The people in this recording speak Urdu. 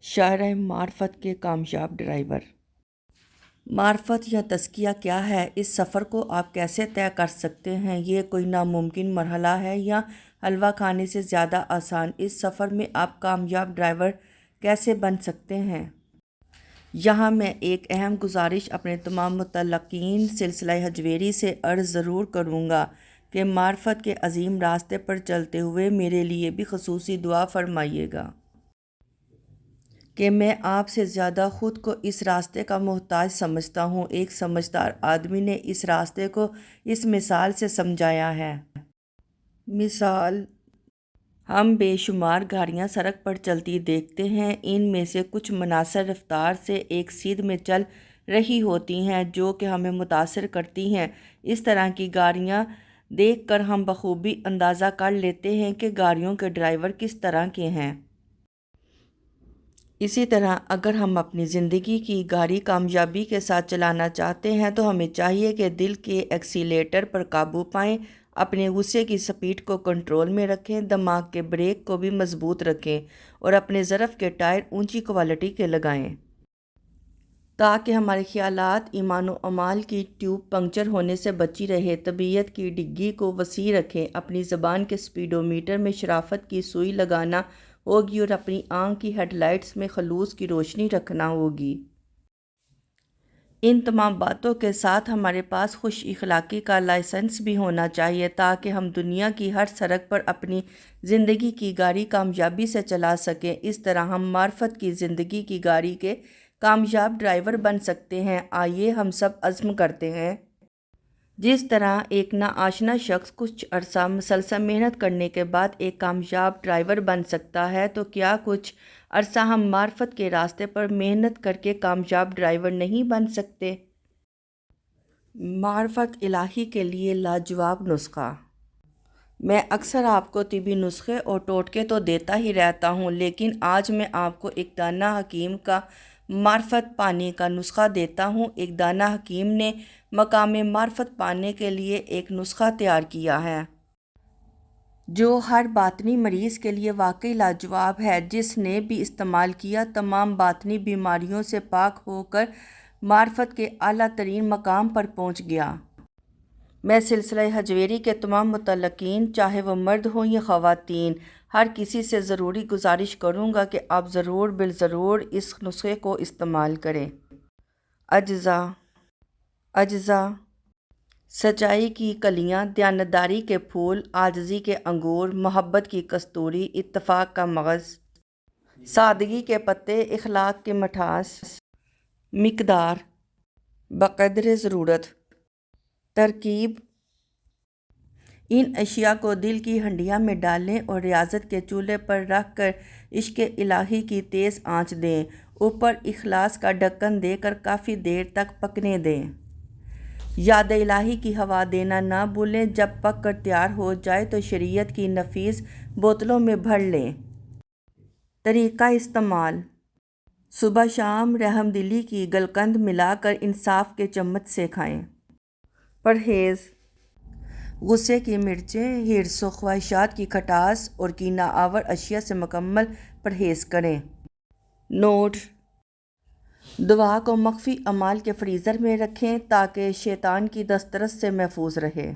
شاعرہ معرفت کے کامیاب ڈرائیور۔ معرفت یا تزکیہ کیا ہے؟ اس سفر کو آپ کیسے طے کر سکتے ہیں؟ یہ کوئی ناممکن مرحلہ ہے یا حلوہ کھانے سے زیادہ آسان؟ اس سفر میں آپ کامیاب ڈرائیور کیسے بن سکتے ہیں؟ یہاں میں ایک اہم گزارش اپنے تمام متعلقین سلسلہ حجویری سے عرض ضرور کروں گا کہ معرفت کے عظیم راستے پر چلتے ہوئے میرے لیے بھی خصوصی دعا فرمائیے گا کہ میں آپ سے زیادہ خود کو اس راستے کا محتاج سمجھتا ہوں۔ ایک سمجھدار آدمی نے اس راستے کو اس مثال سے سمجھایا ہے۔ مثال: ہم بے شمار گاڑیاں سڑک پر چلتی دیکھتے ہیں۔ ان میں سے کچھ منحصر رفتار سے ایک سیدھ میں چل رہی ہوتی ہیں جو کہ ہمیں متاثر کرتی ہیں۔ اس طرح کی گاڑیاں دیکھ کر ہم بخوبی اندازہ کر لیتے ہیں کہ گاڑیوں کے ڈرائیور کس طرح کے ہیں۔ اسی طرح اگر ہم اپنی زندگی کی گاڑی کامیابی کے ساتھ چلانا چاہتے ہیں تو ہمیں چاہیے کہ دل کے ایکسیلیٹر پر قابو پائیں، اپنے غصے کی سپیڈ کو کنٹرول میں رکھیں، دماغ کے بریک کو بھی مضبوط رکھیں اور اپنے ظرف کے ٹائر اونچی کوالٹی کے لگائیں تاکہ ہمارے خیالات، ایمان و اعمال کی ٹیوب پنکچر ہونے سے بچی رہے۔ طبیعت کی ڈگی کو وسیع رکھیں، اپنی زبان کے سپیڈو میٹر میں شرافت کی سوئی لگانا ہوگی اور اپنی آنکھ کی ہیڈ لائٹس میں خلوص کی روشنی رکھنا ہوگی۔ ان تمام باتوں کے ساتھ ہمارے پاس خوش اخلاقی کا لائسنس بھی ہونا چاہیے تاکہ ہم دنیا کی ہر سڑک پر اپنی زندگی کی گاڑی کامیابی سے چلا سکیں۔ اس طرح ہم معرفت کی زندگی کی گاڑی کے کامیاب ڈرائیور بن سکتے ہیں۔ آئیے ہم سب عزم کرتے ہیں۔ جس طرح ایک ناآشنا شخص کچھ عرصہ مسلسل محنت کرنے کے بعد ایک کامیاب ڈرائیور بن سکتا ہے، تو کیا کچھ عرصہ ہم معرفت کے راستے پر محنت کر کے کامیاب ڈرائیور نہیں بن سکتے؟ معرفت الہی کے لیے لاجواب نسخہ۔ میں اکثر آپ کو طبی نسخے اور ٹوٹکے تو دیتا ہی رہتا ہوں، لیکن آج میں آپ کو ایک دانا حکیم کا معرفت پانے کا نسخہ دیتا ہوں۔ ایک دانا حکیم نے مقام معرفت پانے کے لیے ایک نسخہ تیار کیا ہے جو ہر باطنی مریض کے لیے واقعی لاجواب ہے۔ جس نے بھی استعمال کیا، تمام باطنی بیماریوں سے پاک ہو کر معرفت کے اعلیٰ ترین مقام پر پہنچ گیا۔ میں سلسلہ حجویری کے تمام متعلقین، چاہے وہ مرد ہوں یا خواتین، ہر کسی سے ضروری گزارش کروں گا کہ آپ ضرور بالضرور اس نسخے کو استعمال کریں۔ اجزاء: سچائی کی کلیاں، دیانتداری کے پھول، عاجزی کے انگور، محبت کی کستوری، اتفاق کا مغز، سادگی کے پتے، اخلاق کی مٹھاس۔ مقدار: بقدر ضرورت۔ ترکیب: ان اشیاء کو دل کی ہنڈیاں میں ڈالیں اور ریاضت کے چولہے پر رکھ کر عشق الہی کی تیز آنچ دیں۔ اوپر اخلاص کا ڈھکن دے کر کافی دیر تک پکنے دیں۔ یاد الہی کی ہوا دینا نہ بھولیں۔ جب پک کر تیار ہو جائے تو شریعت کی نفیس بوتلوں میں بھر لیں۔ طریقہ استعمال: صبح شام رحم دلی کی گلقند ملا کر انصاف کے چمچ سے کھائیں۔ پرہیز: غصے کی مرچیں، حرص و خواہشات کی کھٹاس اور کینہ آور اشیاء سے مکمل پرہیز کریں۔ نوٹ: دعا کو مخفی اعمال کے فریزر میں رکھیں تاکہ شیطان کی دسترس سے محفوظ رہے۔